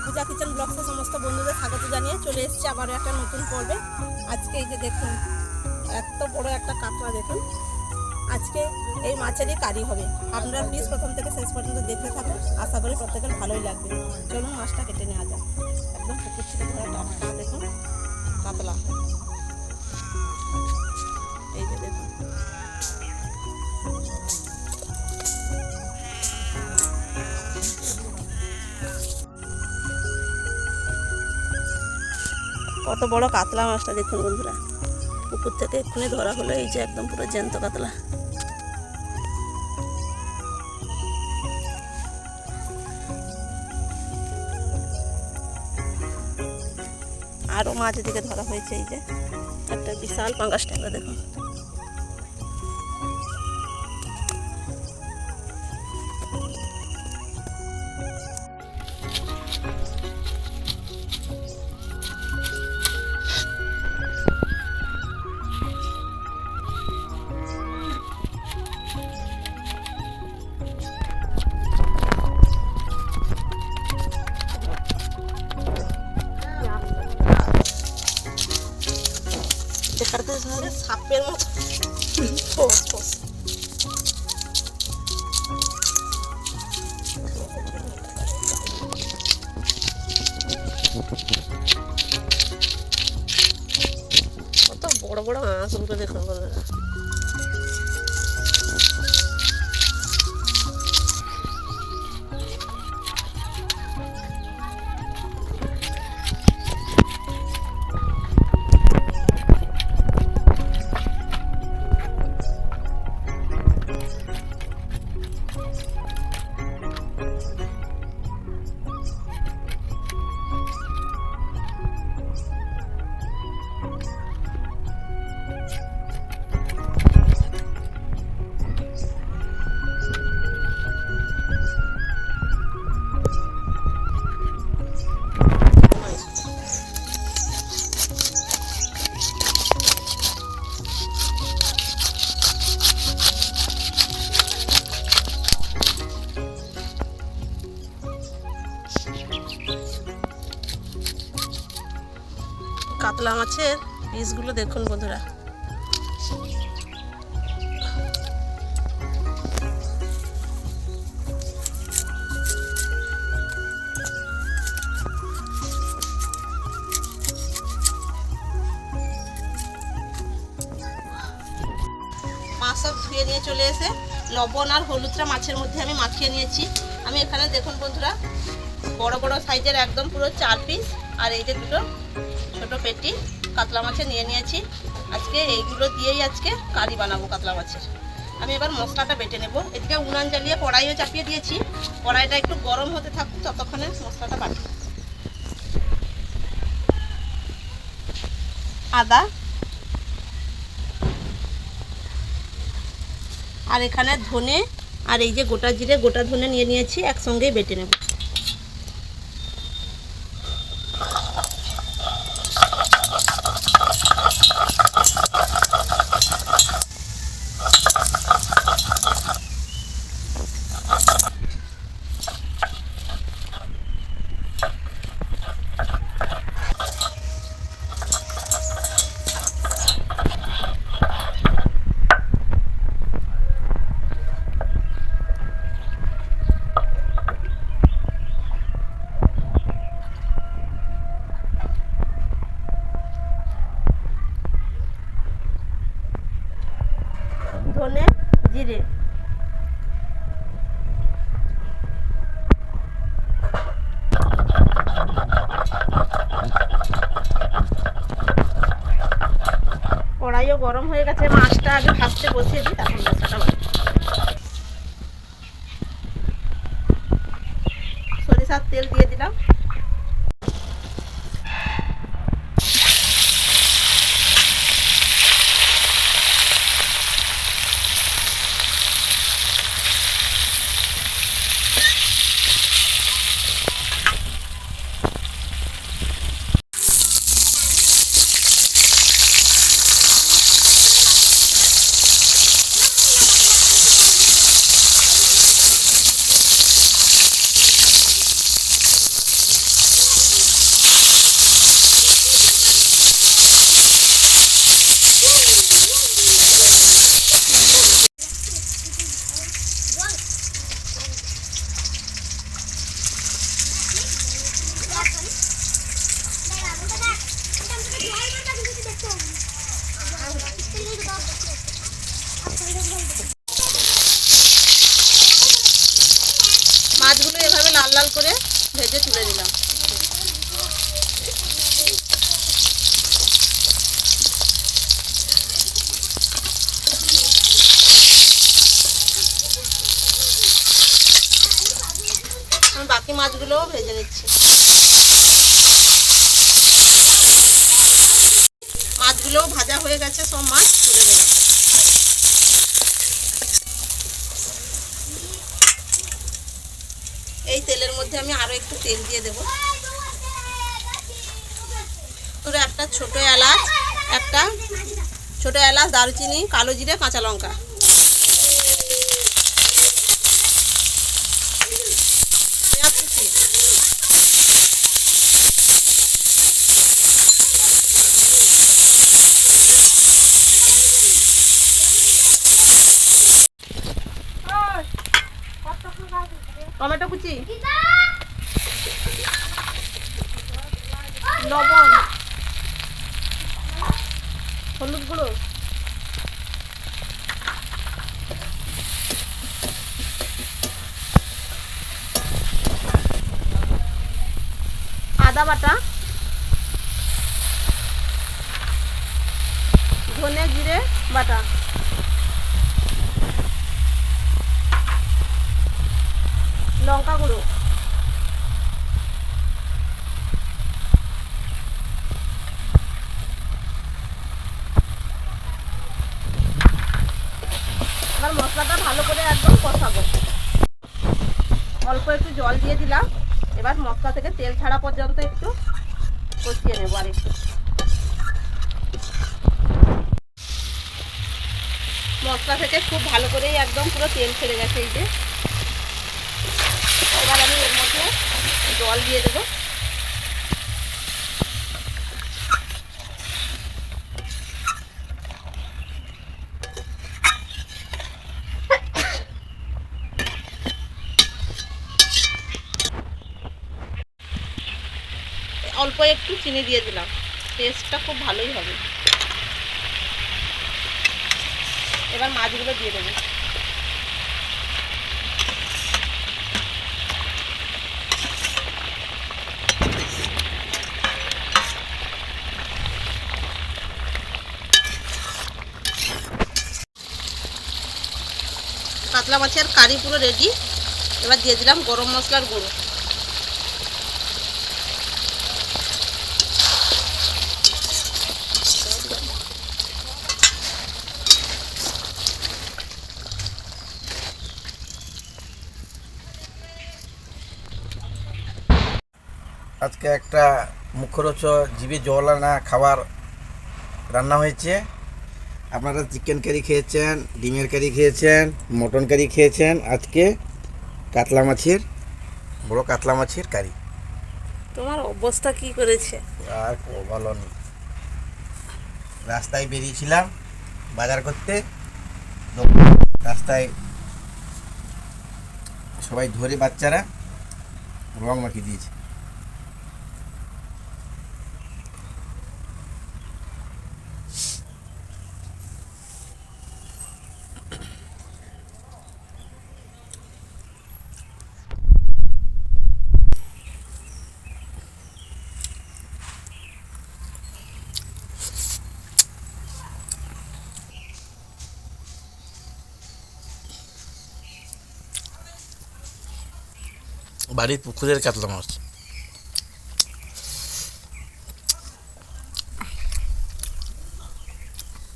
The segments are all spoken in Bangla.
পূজা কিচেন ব্লগসে সমস্ত বন্ধুদের স্বাগত জানিয়ে চলে এসেছি আবারও একটা নতুন পর্বে। আজকে এই যে দেখুন এত বড় একটা কাঁকড়া, দেখুন আজকে এই মাছেরই কারি হবে। আপনারা প্লিজ প্রথম থেকে শেষ পর্যন্ত দেখতে থাকুন, আশা করি প্রত্যেকের ভালোই লাগবে। চলুন মাছটা কেটে নেওয়া যায়। একদম পুকুর থেকে ধরা টাটকা, দেখুন কাতলা। এই যে দেখুন কত বড় কাতলা মাছটা, দেখুন বন্ধুরা পুকুর থেকে এক্ষুনি ধরা হলো। এই যে একদম পুরো জ্যান্ত কাতলা। আরও মাছ এদিকে ধরা হয়েছে। এই যে একটা বিশাল পাঙ্গাস ট্যাংরা, দেখুন সাপের মতো কত বড় বড় মাছ উঠবে, দেখুন বন্ধুরা। কাতলা মাছের পিসগুলো দেখুন বন্ধুরা। মাছ সব ধুয়ে নিয়ে চলে এসে লবণ আর হলুদটা মাছের মধ্যে আমি মাখিয়ে নিয়েছি। আমি এখানে দেখুন বন্ধুরা বড় বড় সাইজের একদম পুরো 4 পিস আর এই যে দুটো ছোট পেটি কাতলা মাছের নিয়ে নিয়েছি। আজকে এইগুলো দিয়েই আজকে কারি বানাবো কাতলা মাছের। আমি এবার মশলাটা বেটে নেব। এদিকে উনান জ্বালিয়ে কড়াইও চাপিয়ে দিয়েছি। কড়াইটা একটু গরম হতে থাকুক, ততক্ষণে মশলাটা বাটি। আদা আর এখানে ধনে আর এই যে গোটা জিরে গোটা ধনে নিয়ে নিয়েছি, একসঙ্গেই বেটে নেব। ধনে জিরে কড়াইও গরম হয়ে গেছে। মাছটা আগে ভাজতে বসিয়ে দিই, তখন মশলাটা সরিষার তেল দিয়ে দিলাম। মাছগুলো এভাবে লাল লাল করে ভেজে তুলে দিলাম। আমি বাকি মাছগুলোও ভেজে নিচ্ছি। মাছগুলোও ভাজা হয়ে গেছে, সব মাছ তুলে নেব। এই তেলের মধ্যে আমি আরো একটু তেল দিয়ে দেব। একটা ছোট এলাচ, দারুচিনি, কালো জিরে, কাঁচা লঙ্কা। টমেটো কুচি, লবণ, হলুদ গুঁড়ো, আদা বাটা, ধনে জিরে বাটা, লঙ্কা গুঁড়ো, এবার মশলাটা ভালো করে একদম কষাবো। অল্প একটু জল দিয়ে দিলাম। এবার মশলা থেকে তেল ছাড়া পর্যন্ত একটু কষিয়ে নেবো। আর একটু মশলা থেকে খুব ভালো করেই একদম পুরো তেল ছেড়ে গেছে। এই যে এবার আমি এর মধ্যে জল দিয়ে দেবো। অল্প একটু চিনি দিয়ে দিলাম, টেস্টটা খুব ভালোই হবে। এবার মাছগুলো দিয়ে দেবো। কাতলা মাছের কারি পুরো রেডি। এবার দিয়ে দিলাম গরম মশলার গুঁড়ো। আজকে একটা মুখরোচক জিভে জল আনা খাবার রান্না হয়েছে। আপনারা চিকেন কারি খেয়েছেন, ডিমের কারি খেয়েছেন, মটন কারি খেয়েছেন। আজকে বড় কাতলা মাছের কারি। তোমার অবস্থা কি করেছে? আর ভালো নেই। রাস্তায় বেরিয়েছিলাম বাজার করতে, রাস্তায় সবাই ধরে বাচ্চারা রং মাখিয়ে দিয়েছে। বাড়ির পুকুরের কাতলা মাছ।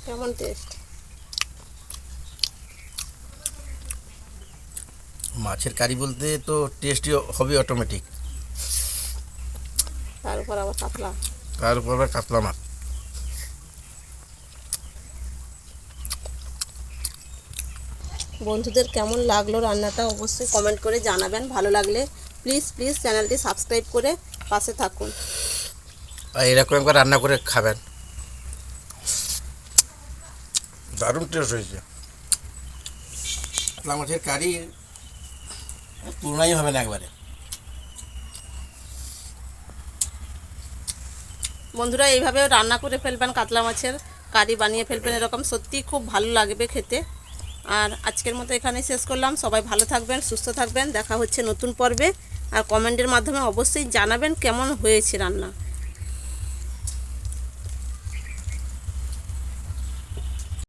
কেমন টেস্ট? মাছের কারি বলতে তো টেস্টই হবে অটোমেটিক। তার উপর আবার কাতলা মাছ। বন্ধুদের কেমন লাগলো রান্নাটা অবশ্যই কমেন্ট করে জানাবেন। ভালো লাগলে প্লিজ চ্যানেলটি সাবস্ক্রাইব করে পাশে থাকুন। আর এরকম একবার রান্না করে খাবেন, দারুণ টেস্ট হয়েছে। কাতলা মাছের কারি তুলনাই হবে না একবারে। বন্ধুরা এইভাবে রান্না করে ফেলবেন, কাতলা মাছের কারি বানিয়ে ফেলবেন, এরকম সত্যিই খুব ভালো লাগবে খেতে। আর আজকের মতো এখানেই শেষ করলাম। সবাই ভালো থাকবেন, সুস্থ থাকবেন। দেখা হচ্ছে নতুন পর্বে। আর কমেন্টের মাধ্যমে অবশ্যই জানাবেন কেমন হয়েছে রান্না।